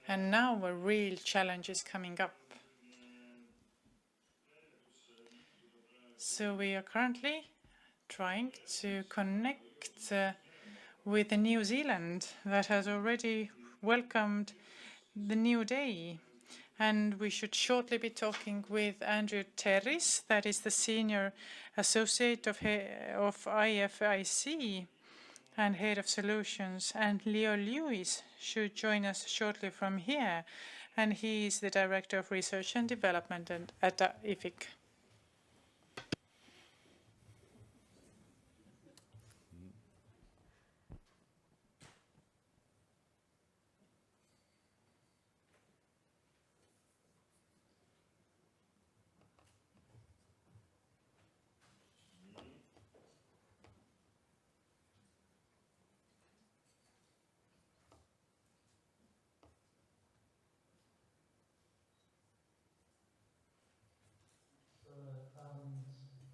And now a real challenge is coming up. So we are currently trying to connect with New Zealand that has already welcomed the new day. And we should shortly be talking with Andrew Terris, that is the Senior Associate of IFIC and Head of Solutions. And Leo Lewis should join us shortly from here. And he is the Director of Research and Development at IFIC.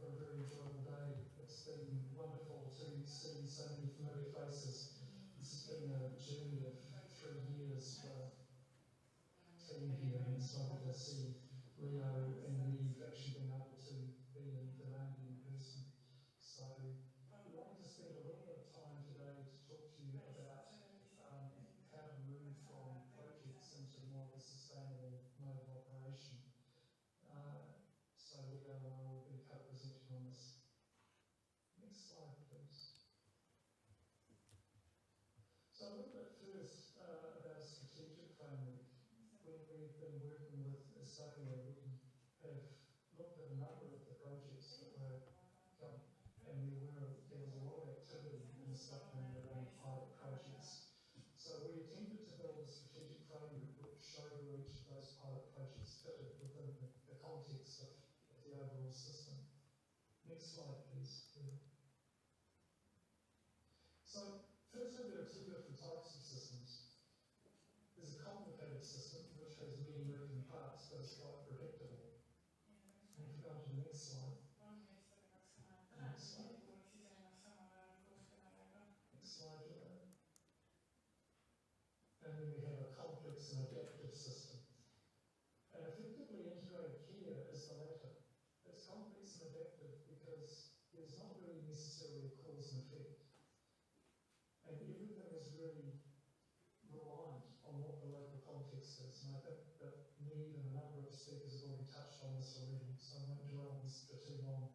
For a very enjoyable day. It's been wonderful to see so many familiar faces. This has been a journey of 3 years for the team here, and it's lovely to see Leo and Neve actually being able to be in Viljandi in person. So we wanted to spend a little bit of time today to talk to you about how to move from projects into more of a sustainable mode of operation. So Leo and I will be co-presenting on this. Next slide, please. So a little bit first about a strategic framework. When we've been working with Estonia, we have looked at a number of the projects that were coming, and there was a lot of activity in Scotland around pilot projects. So we attempted to build a strategic framework which showed where each of those pilot projects fitted within the context of the overall system. Next slide, please. So, firstly, there are 2 different types of systems. There's a complicated system which has many moving parts, but it's quite predictable. And if we go to the next slide. Next slide. Next slide, Leo. And then we have a complex and adaptive system. And effectively, integrated care is the latter. It's complex and adaptive because there's not really necessarily a cause and effect. And everything is really reliant on what the local context is. And I think that Neve and a number of speakers have already touched on this already, so I won't dwell on this for too long.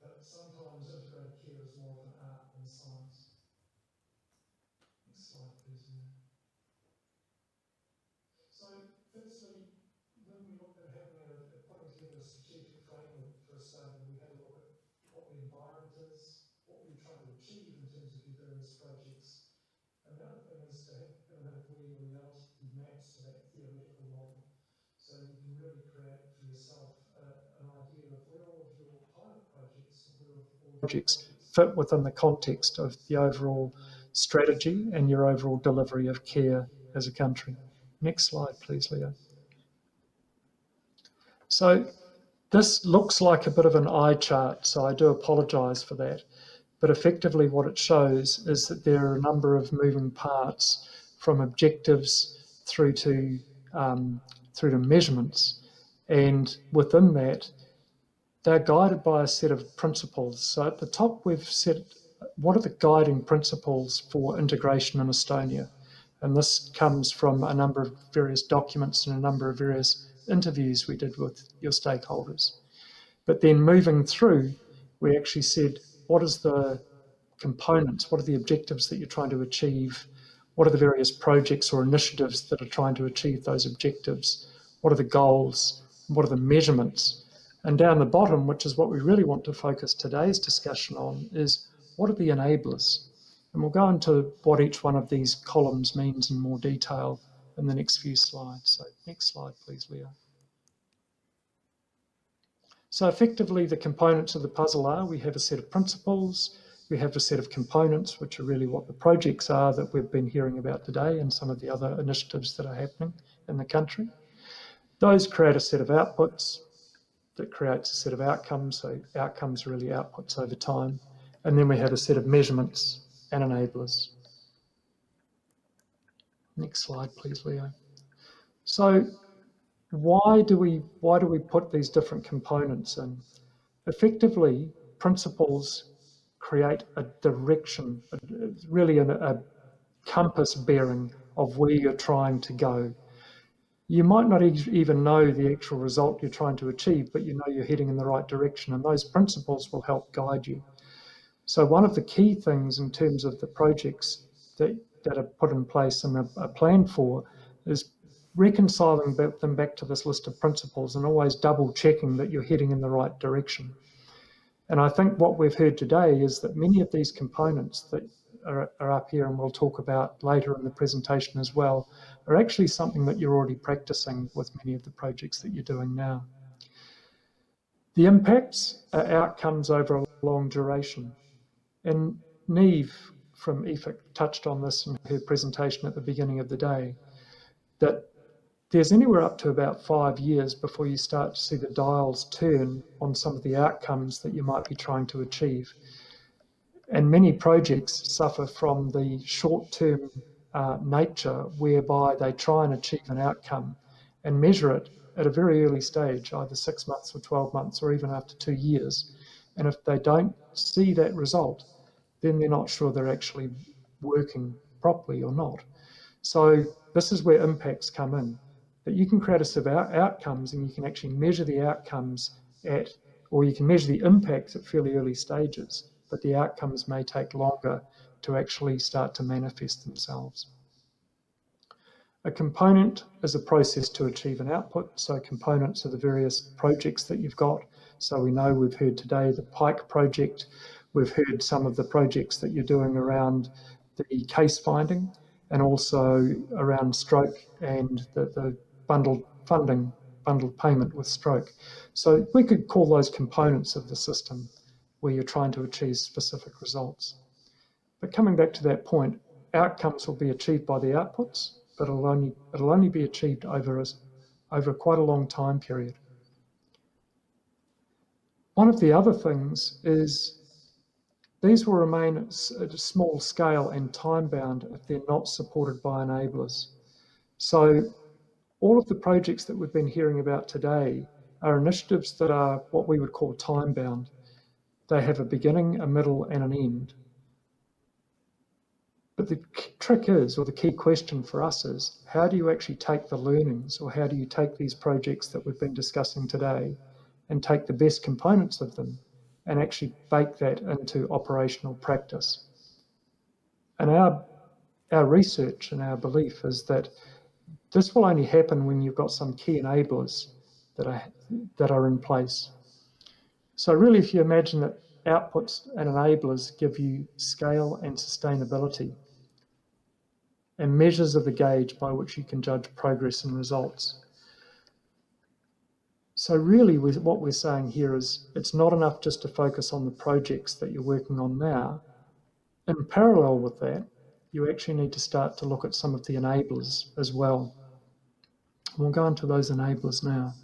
But sometimes integrated care is more of an art than science. Next slide, please. So, firstly, when we looked at putting together a strategic framework for Estonia, we had a look at what the environment is, what we're trying to achieve in terms of your various projects. And the other thing is to have analytically reality maps to that theoretical model. So you can really create for yourself an idea of where all of your pilot projects fit within the context of the overall strategy and your overall delivery of care as a country. Next slide, please, Leo. So this looks like a bit of an eye chart, so I do apologise for that. But effectively what it shows is that there are a number of moving parts from objectives through to measurements. And within that, they're guided by a set of principles. So at the top, we've set what are the guiding principles for integration in Estonia. And this comes from a number of various documents and a number of various interviews we did with your stakeholders. But then moving through, we actually said, what is the components? What are the objectives that you're trying to achieve? What are the various projects or initiatives that are trying to achieve those objectives? What are the goals? What are the measurements? And down the bottom, which is what we really want to focus today's discussion on, is what are the enablers? And we'll go into what each one of these columns means in more detail in the next few slides. So next slide, please, Leo. So effectively, the components of the puzzle are, we have a set of principles, we have a set of components, which are really what the projects are that we've been hearing about today and some of the other initiatives that are happening in the country. Those create a set of outputs that creates a set of outcomes, so outcomes are really outputs over time. And then we have a set of measurements and enablers. Next slide, please, Leo. So why do we put these different components in? Effectively, principles create a direction, really a compass bearing of where you're trying to go. You might not even know the actual result you're trying to achieve, but you know you're heading in the right direction, and those principles will help guide you. So one of the key things in terms of the projects that are put in place and are planned for is reconciling them back to this list of principles and always double checking that you're heading in the right direction. And I think what we've heard today is that many of these components that are up here and we'll talk about later in the presentation as well, are actually something that you're already practicing with many of the projects that you're doing now. The impacts are outcomes over a long duration. And Neve from EFIC touched on this in her presentation at the beginning of the day, that there's anywhere up to about 5 years before you start to see the dials turn on some of the outcomes that you might be trying to achieve. And many projects suffer from the short-term nature whereby they try and achieve an outcome and measure it at a very early stage, either 6 months or 12 months or even after 2 years. And if they don't see that result, then they're not sure they're actually working properly or not. So this is where impacts come in, that you can create a set of outcomes and you can actually measure the outcomes or you can measure the impacts at fairly early stages, but the outcomes may take longer to actually start to manifest themselves. A component is a process to achieve an output. So components are the various projects that you've got. So we know we've heard today the PIKE project. We've heard some of the projects that you're doing around the case finding and also around stroke and the bundled funding, bundled payment with stroke. So we could call those components of the system where you're trying to achieve specific results. But coming back to that point, outcomes will be achieved by the outputs, but it'll only be achieved over quite a long time period. One of the other things is these will remain at a small scale and time-bound if they're not supported by enablers. So all of the projects that we've been hearing about today are initiatives that are what we would call time-bound. They have a beginning, a middle, and an end. But the trick is, or the key question for us is, how do you actually take the learnings, or how do you take these projects that we've been discussing today and take the best components of them and actually bake that into operational practice? And our research and our belief is that this will only happen when you've got some key enablers that are in place. So really, if you imagine that outputs and enablers give you scale and sustainability and measures of the gauge by which you can judge progress and results. So really what we're saying here is it's not enough just to focus on the projects that you're working on now. In parallel with that, you actually need to start to look at some of the enablers as well. We'll go into those enablers now.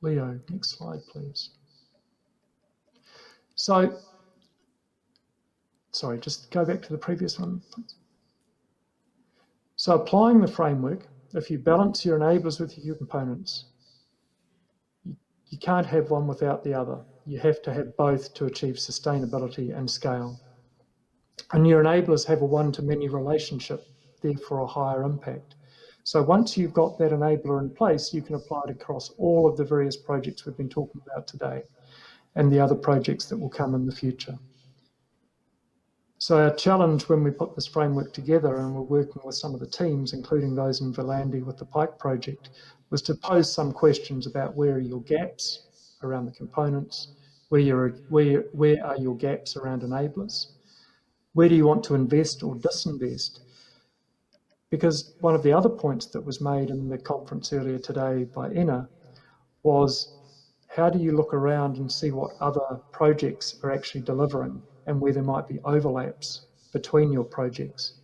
Leo, next slide, please. So, sorry, just go back to the previous one, please. So applying the framework, if you balance your enablers with your components, you can't have one without the other. You have to have both to achieve sustainability and scale. And your enablers have a one-to-many relationship, therefore a higher impact. So once you've got that enabler in place, you can apply it across all of the various projects we've been talking about today and the other projects that will come in the future. So our challenge when we put this framework together, and we're working with some of the teams, including those in Viljandi with the PIKE project, was to pose some questions about where are your gaps around the components, where are your gaps around enablers, where do you want to invest or disinvest? Because one of the other points that was made in the conference earlier today by Enna was, how do you look around and see what other projects are actually delivering and where there might be overlaps between your projects?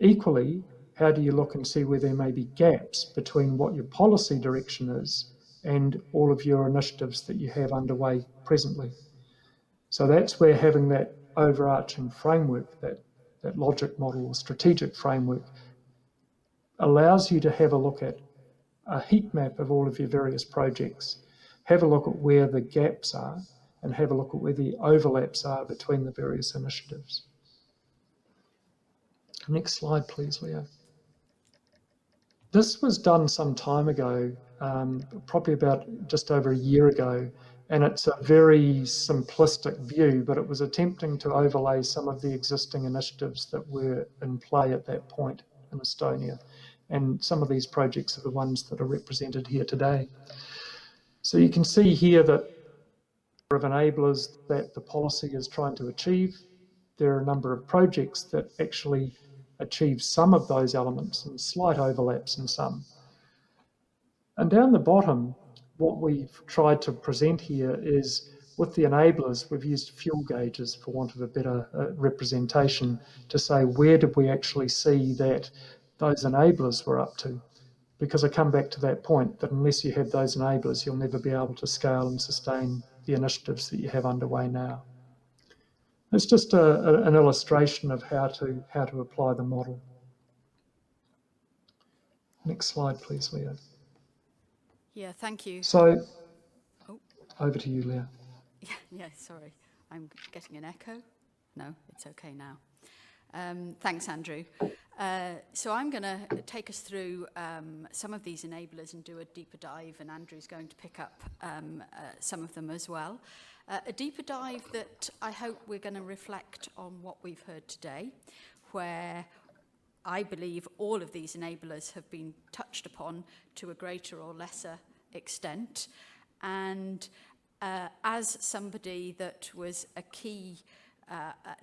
Equally, how do you look and see where there may be gaps between what your policy direction is and all of your initiatives that you have underway presently? So that's where having that overarching framework, that logic model or strategic framework, allows you to have a look at a heat map of all of your various projects, have a look at where the gaps are, and have a look at where the overlaps are between the various initiatives. Next slide, please, Leo. This was done some time ago, probably about just over a year ago, and it's a very simplistic view, but it was attempting to overlay some of the existing initiatives that were in play at that point in Estonia. And some of these projects are the ones that are represented here today. So you can see here that there are enablers that the policy is trying to achieve. There are a number of projects that actually achieve some of those elements and slight overlaps in some. And down the bottom, what we've tried to present here is with the enablers, we've used fuel gauges, for want of a better representation, to say where did we actually see that those enablers were up to. Because I come back to that point that unless you have those enablers, you'll never be able to scale and sustain the initiatives that you have underway now. It's just an illustration of how to apply the model. Next slide, please, Leah. Yeah, thank you. So, over to you, Leah. Yeah, sorry. I'm getting an echo. No, it's okay now. Thanks, Andrew. So I'm going to take us through some of these enablers and do a deeper dive, and Andrew's going to pick up some of them as well. A deeper dive that I hope we're going to reflect on what we've heard today, where I believe all of these enablers have been touched upon to a greater or lesser extent. And as somebody that was a key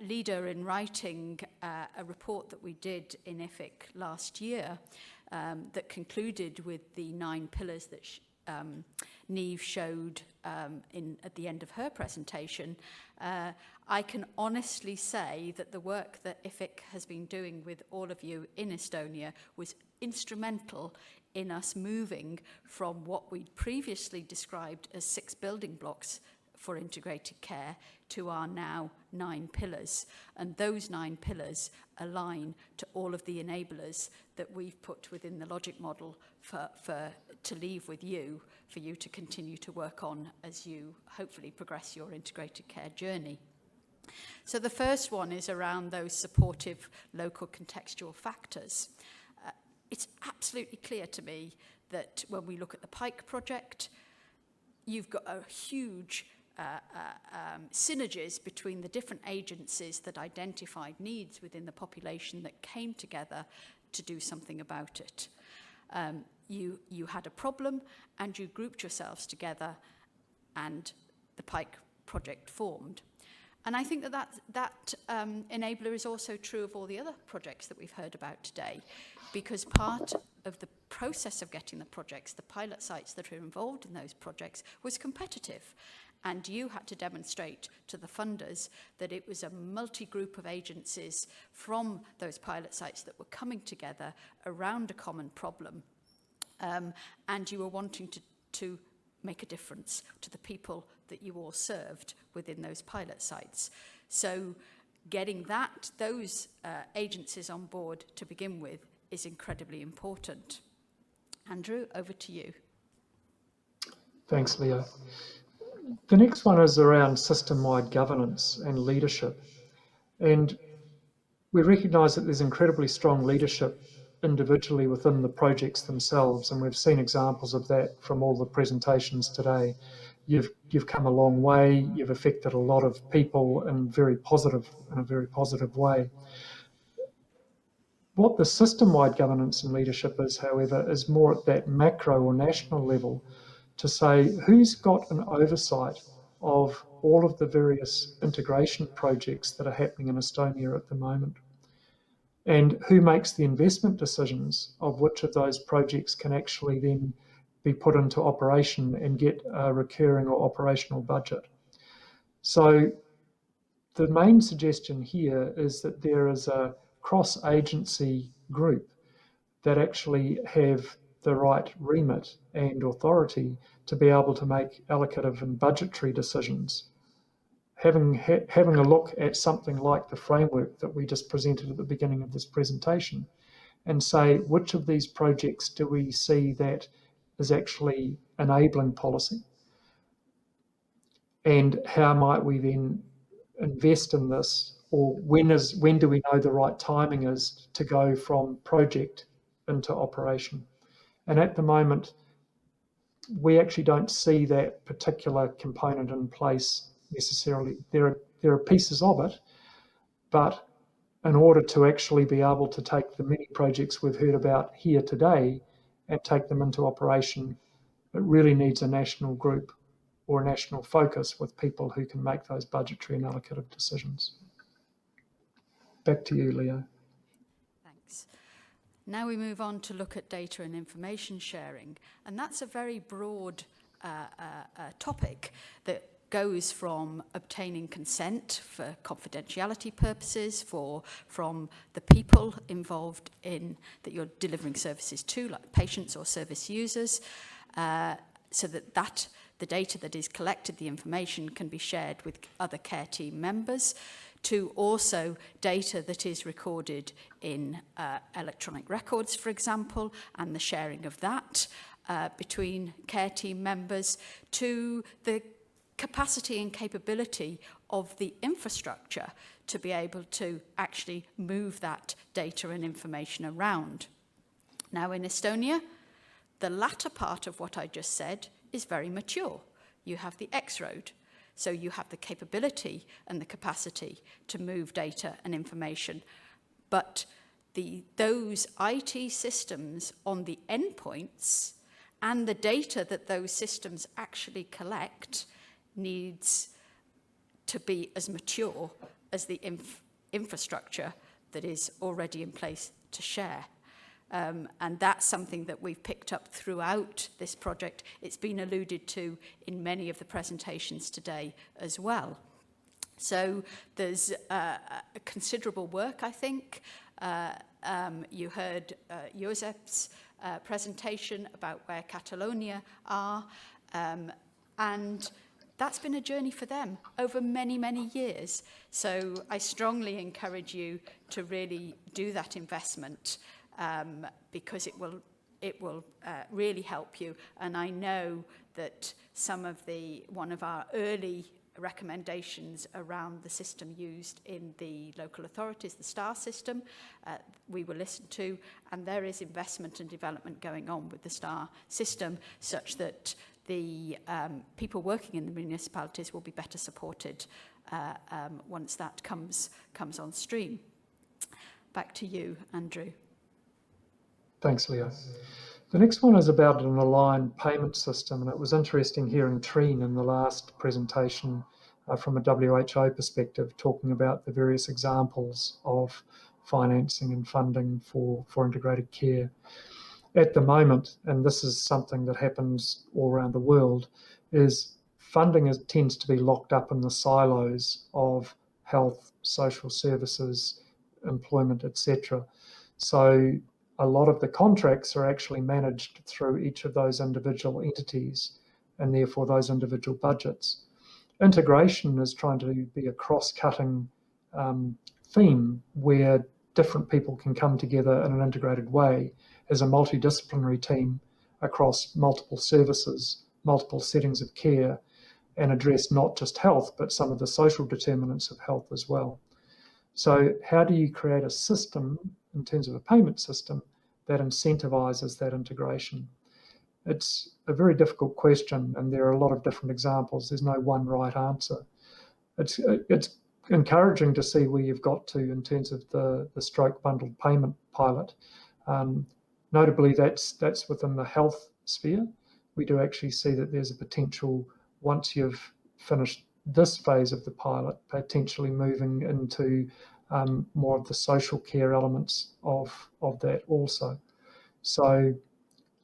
leader in writing a report that we did in IFIC last year that concluded with the 9 pillars that Neve showed at the end of her presentation, I can honestly say that the work that IFIC has been doing with all of you in Estonia was instrumental in us moving from what we'd previously described as 6 building blocks for integrated care to our now 9 pillars. And those 9 pillars align to all of the enablers that we've put within the logic model to leave with you, for you to continue to work on as you hopefully progress your integrated care journey. So the first one is around those supportive local contextual factors. It's absolutely clear to me that when we look at the Paik project, you've got a huge synergies between the different agencies that identified needs within the population that came together to do something about it. You had a problem and you grouped yourselves together and the Paik project formed. And I think that enabler is also true of all the other projects that we've heard about today, because part of the process of getting the projects, the pilot sites that are involved in those projects, was competitive. And you had to demonstrate to the funders that it was a multi-group of agencies from those pilot sites that were coming together around a common problem. And you were wanting to make a difference to the people that you all served within those pilot sites. So getting those agencies on board to begin with is incredibly important. Andrew, over to you. Thanks, Leo. The next one is around system-wide governance and leadership. And we recognise that there's incredibly strong leadership individually within the projects themselves, and we've seen examples of that from all the presentations today. You've come a long way, you've affected a lot of people in a very positive way. What the system-wide governance and leadership is, however, is more at that macro or national level, to say who's got an oversight of all of the various integration projects that are happening in Estonia at the moment, and who makes the investment decisions of which of those projects can actually then be put into operation and get a recurring or operational budget. So the main suggestion here is that there is a cross-agency group that actually have the right remit and authority to be able to make allocative and budgetary decisions. Having a look at something like the framework that we just presented at the beginning of this presentation, and say which of these projects do we see that is actually enabling policy, and how might we then invest in this, or when do we know the right timing is to go from project into operation. And at the moment, we actually don't see that particular component in place necessarily. There are pieces of it, but in order to actually be able to take the many projects we've heard about here today and take them into operation, it really needs a national group or a national focus with people who can make those budgetary and allocative decisions. Back to you, Leo. Thanks. Now we move on to look at data and information sharing, and that's a very broad topic that goes from obtaining consent for confidentiality purposes from the people involved in that you're delivering services to, like patients or service users, so that the data that is collected, the information, can be shared with other care team members, to also data that is recorded in electronic records, for example, and the sharing of that between care team members, to the capacity and capability of the infrastructure to be able to actually move that data and information around. Now, in Estonia, the latter part of what I just said is very mature. You have the X-road, so you have the capability and the capacity to move data and information, but those IT systems on the endpoints and the data that those systems actually collect needs to be as mature as the infrastructure that is already in place to share. And that's something that we've picked up throughout this project. It's been alluded to in many of the presentations today as well. So there's considerable work, I think. You heard Josep's presentation about where Catalonia are, and that's been a journey for them over many, many years. So I strongly encourage you to really do that investment, because it will really help you. And I know that one of our early recommendations around the system used in the local authorities, the STAR system, we will listen to, and there is investment and development going on with the STAR system such that the people working in the municipalities will be better supported once that comes on stream. Back to you, Andrew. Thanks, Leo. The next one is about an aligned payment system, and it was interesting hearing Trine in the last presentation from a WHO perspective, talking about the various examples of financing and funding for integrated care. At the moment, and this is something that happens all around the world, is funding tends to be locked up in the silos of health, social services, employment, etc. So a lot of the contracts are actually managed through each of those individual entities and therefore those individual budgets. Integration is trying to be a cross-cutting theme where different people can come together in an integrated way as a multidisciplinary team across multiple services, multiple settings of care, and address not just health, but some of the social determinants of health as well. So how do you create a system in terms of a payment system that incentivizes that integration? It's a very difficult question, and there are a lot of different examples. There's no one right answer. It's encouraging to see where you've got to in terms of the stroke bundled payment pilot. Notably, that's within the health sphere. We do actually see that there's a potential, once you've finished this phase of the pilot, potentially moving into more of the social care elements of that also. So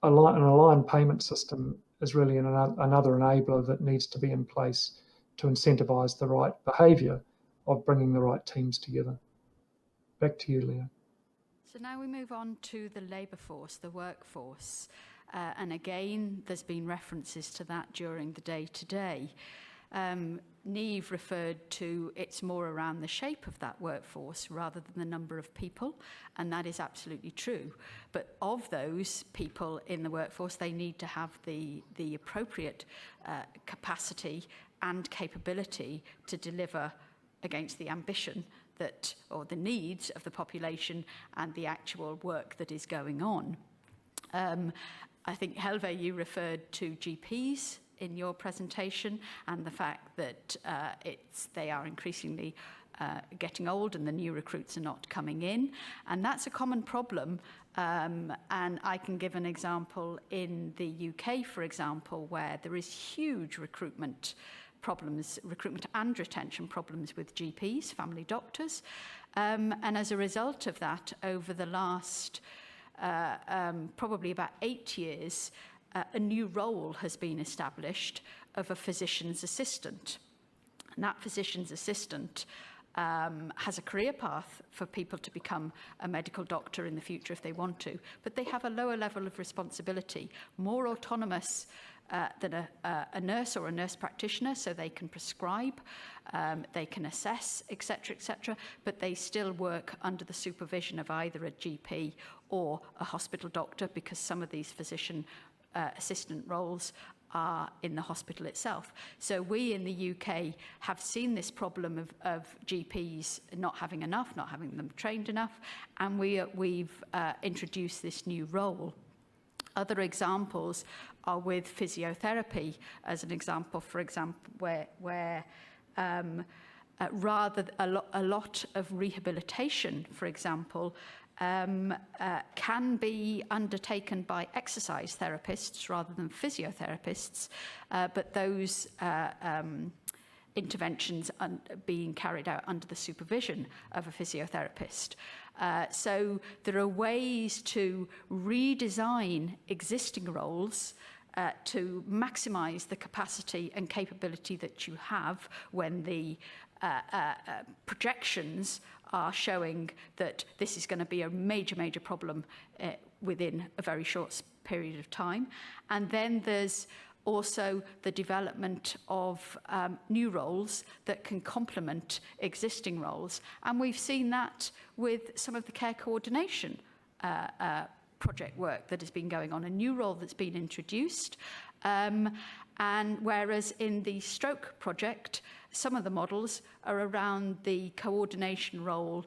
an aligned payment system is really another enabler that needs to be in place to incentivize the right behaviour of bringing the right teams together. Back to you, Leo. So now we move on to the labour force, the workforce. And again, there's been references to that during the day today. Neve referred to it's more around the shape of that workforce rather than the number of people, and that is absolutely true. But of those people in the workforce, they need to have the appropriate capacity and capability to deliver against the ambition that, or the needs of the population and the actual work that is going on. I think, Helve, you referred to GPs in your presentation, and the fact that they are increasingly getting old and the new recruits are not coming in. And that's a common problem. And I can give an example in the UK, for example, where there is huge recruitment problems, recruitment and retention problems with GPs, family doctors. And as a result of that, over the last probably about 8 years, a new role has been established of a physician's assistant. And that physician's assistant has a career path for people to become a medical doctor in the future if they want to, but they have a lower level of responsibility, more autonomous than a nurse or a nurse practitioner, so they can prescribe, they can assess, etc., but they still work under the supervision of either a GP or a hospital doctor, because some of these physician assistant roles are in the hospital itself. So we in the UK have seen this problem of GPs not having enough, not having them trained enough, and we've introduced this new role. Other examples are with physiotherapy, as an example, for example, where rather a lot of rehabilitation, for example, can be undertaken by exercise therapists rather than physiotherapists, but those interventions being carried out under the supervision of a physiotherapist. So there are ways to redesign existing roles to maximise the capacity and capability that you have when the projections are showing that this is going to be a major problem within a very short period of time. And then there's also the development of new roles that can complement existing roles. And we've seen that with some of the care coordination project work that has been going on, a new role that's been introduced. And whereas in the stroke project, some of the models are around the coordination role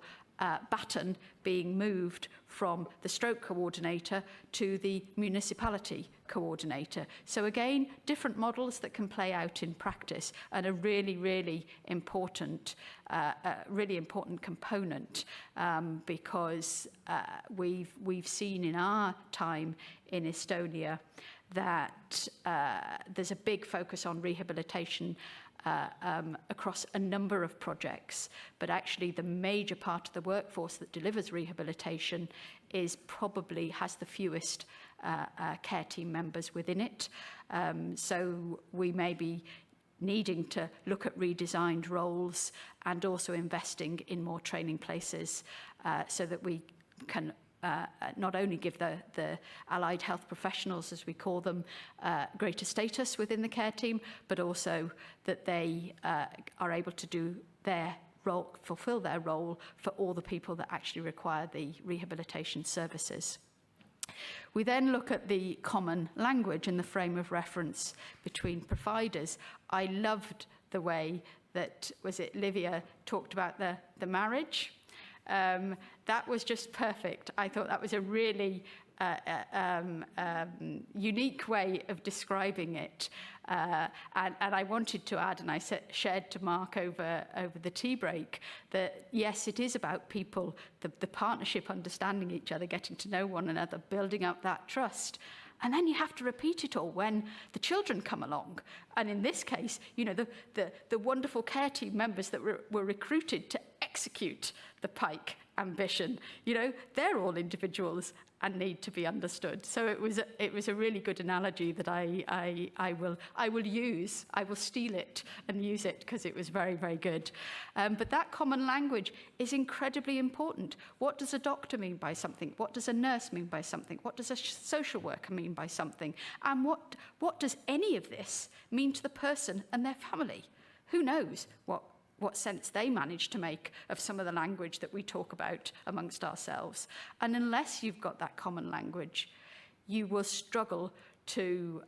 baton being moved from the stroke coordinator to the municipality coordinator. So again, different models that can play out in practice, and a really important component, because we've seen in our time in Estonia that there's a big focus on rehabilitation across a number of projects, but actually the major part of the workforce that delivers rehabilitation has the fewest care team members within it. So we may be needing to look at redesigned roles and also investing in more training places so that we can not only give the allied health professionals, as we call them, greater status within the care team, but also that they are able to do their role, fulfill their role for all the people that actually require the rehabilitation services. We then look at the common language and the frame of reference between providers. I loved the way that, was it Livia, talked about the marriage. That was just perfect. I thought that was a really unique way of describing it. And I wanted to add, and I shared to Mark over the tea break, that yes, it is about people, the partnership, understanding each other, getting to know one another, building up that trust. And then you have to repeat it all when the children come along. And in this case, you know, the wonderful care team members that were recruited to execute the paik ambition, you know, they're all individuals and need to be understood. So it was a really good analogy that I will use. I will steal it and use it because it was very good. But that common language is incredibly important. What does a doctor mean by something? What does a nurse mean by something? What does a social worker mean by something? And what does any of this mean to the person and their family? who knows what sense they manage to make of some of the language that we talk about amongst ourselves. And unless you've got that common language, you will struggle to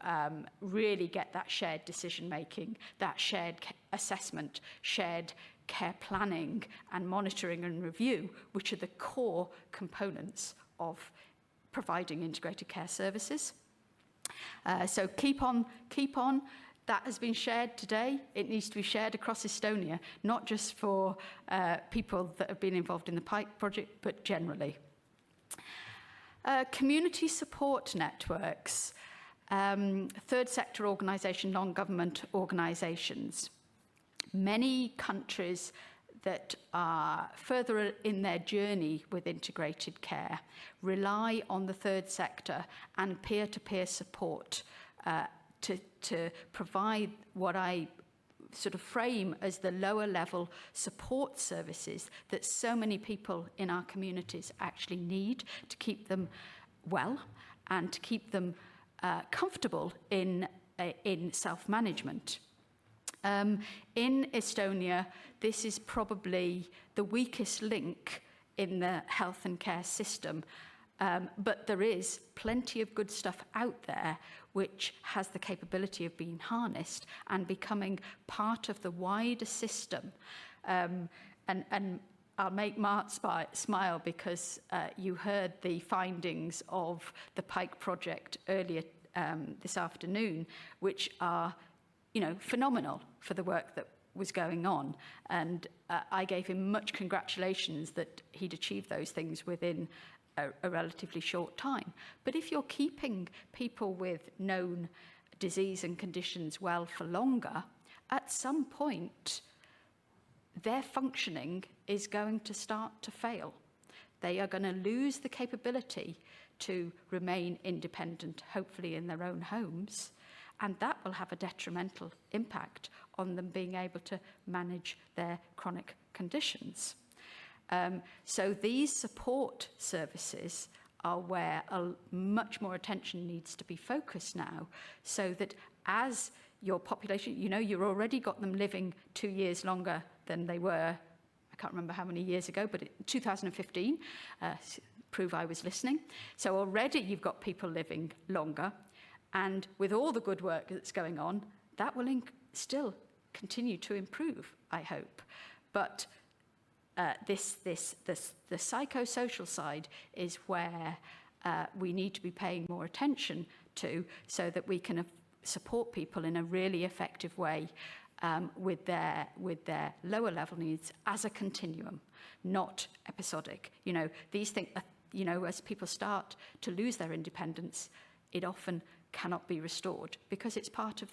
really get that shared decision-making, that shared assessment, shared care planning and monitoring and review, which are the core components of providing integrated care services. So keep on. That has been shared today. It needs to be shared across Estonia, not just for people that have been involved in the PAIK project, but generally. Community support networks, third sector organisation, non-government organisations. Many countries that are further in their journey with integrated care rely on the third sector and peer-to-peer support to provide what I sort of frame as the lower level support services that so many people in our communities actually need to keep them well and to keep them comfortable in self-management. In Estonia, this is probably the weakest link in the health and care system, but there is plenty of good stuff out there which has the capability of being harnessed and becoming part of the wider system. And I'll make Mart smile because you heard the findings of the PAIK project earlier this afternoon, which are phenomenal for the work that was going on. And I gave him much congratulations that he'd achieved those things within a relatively short time. But if you're keeping people with known disease and conditions well for longer, at some point, their functioning is going to start to fail. They are going to lose the capability to remain independent, hopefully in their own homes, and that will have a detrimental impact on them being able to manage their chronic conditions. So these support services are where much more attention needs to be focused now, so that as your population, you've already got them living 2 years longer than they were, I can't remember how many years ago, but 2015, prove I was listening. So already you've got people living longer, and with all the good work that's going on, that will still continue to improve, I hope. But the psychosocial side is where we need to be paying more attention to, so that we can support people in a really effective way with their lower level needs as a continuum, not episodic. These things, as people start to lose their independence, it often cannot be restored because it's part of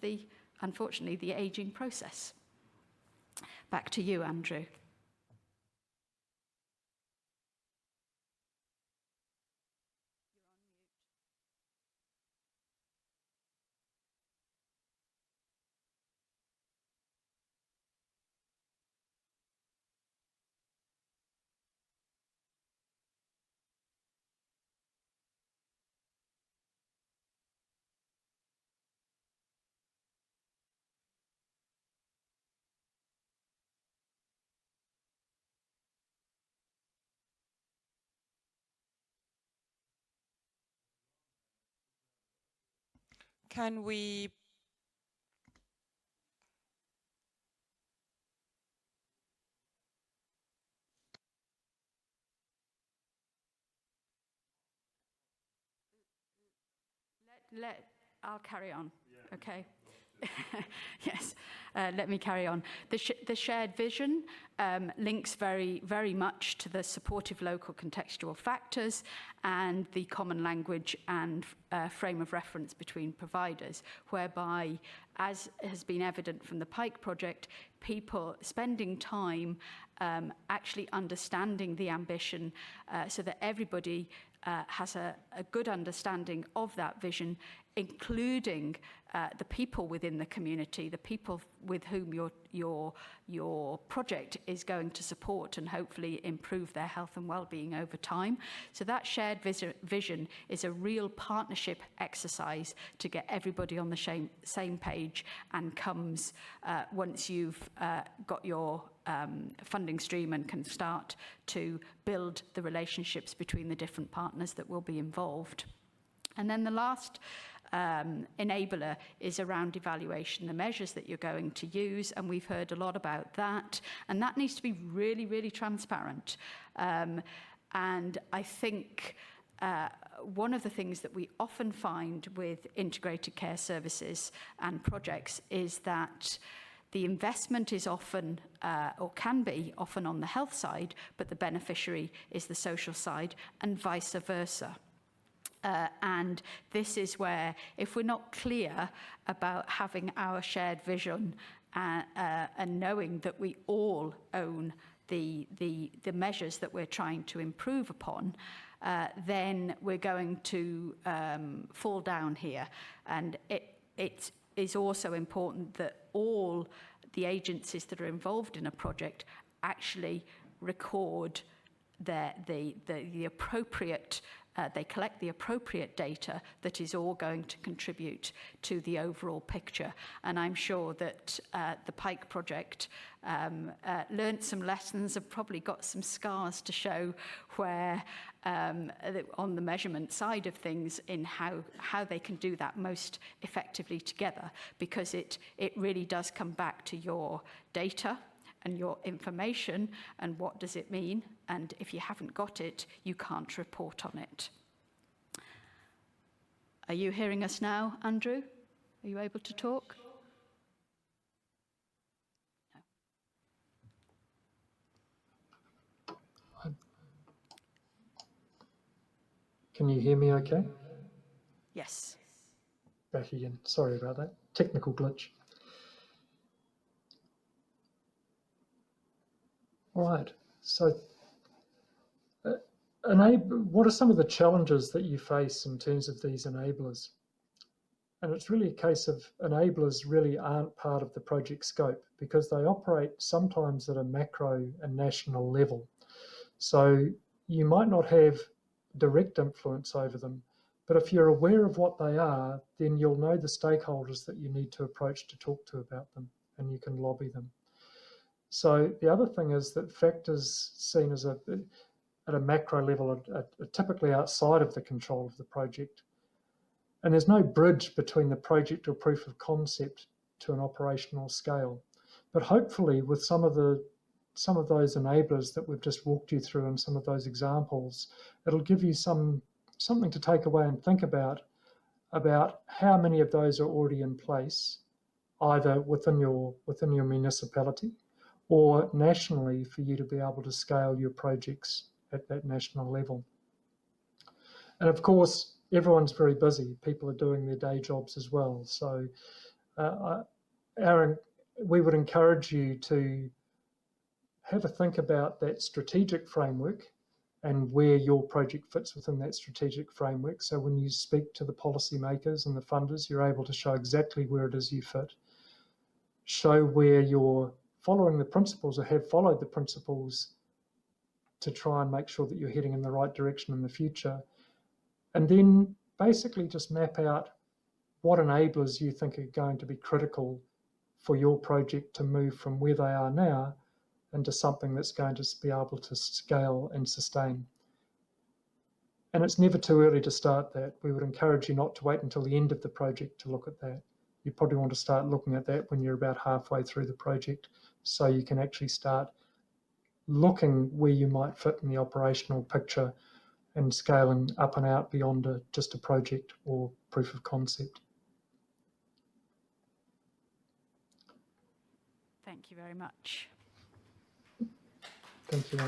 unfortunately, the aging process. Back to you, Andrew. Can we I'll carry on, okay? Yes, let me carry on. The shared vision links very, very much to the supportive local contextual factors and the common language and frame of reference between providers, whereby, as has been evident from the PAIK project, people spending time actually understanding the ambition so that everybody has a good understanding of that vision, including the people within the community, the people with whom your project is going to support and hopefully improve their health and well-being over time. So that shared vision is a real partnership exercise to get everybody on the same page, and comes once you've got your funding stream and can start to build the relationships between the different partners that will be involved. And then the last enabler is around evaluation, the measures that you're going to use, and we've heard a lot about that, and that needs to be really, really transparent. And I think one of the things that we often find with integrated care services and projects is that the investment is often, or can be often, on the health side, but the beneficiary is the social side, and vice versa. And this is where, if we're not clear about having our shared vision and knowing that we all own the measures that we're trying to improve upon, then we're going to fall down here. And it is also important that all the agencies that are involved in a project actually record the appropriate, they collect the appropriate data that is all going to contribute to the overall picture. And I'm sure that the Pike project learnt some lessons, have probably got some scars to show where on the measurement side of things, in how they can do that most effectively together, because it really does come back to your data and your information, and what does it mean, and if you haven't got it, you can't report on it. Are you hearing us now, Andrew? Are you able to talk? No. Can you hear me okay? Yes. Back again. Sorry about that. Technical glitch. All right. So, what are some of the challenges that you face in terms of these enablers? And it's really a case of enablers really aren't part of the project scope, because they operate sometimes at a macro and national level. So you might not have direct influence over them, but if you're aware of what they are, then you'll know the stakeholders that you need to approach to talk to about them, and you can lobby them. So the other thing is that factors seen as at a macro level are typically outside of the control of the project. And there's no bridge between the project or proof of concept to an operational scale. But hopefully with some of those enablers that we've just walked you through and some of those examples, it'll give you something to take away and think about how many of those are already in place, either within your municipality or nationally, for you to be able to scale your projects at that national level. And of course, everyone's very busy. People are doing their day jobs as well. So we would encourage you to have a think about that strategic framework and where your project fits within that strategic framework. So when you speak to the policymakers and the funders, you're able to show exactly where it is you fit. Show where you're following the principles or have followed the principles to try and make sure that you're heading in the right direction in the future. And then basically just map out what enablers you think are going to be critical for your project to move from where they are now into something that's going to be able to scale and sustain. And it's never too early to start that. We would encourage you not to wait until the end of the project to look at that. You probably want to start looking at that when you're about halfway through the project, so you can actually start looking where you might fit in the operational picture and scaling up and out beyond just a project or proof of concept. Thank you very much. Thank you.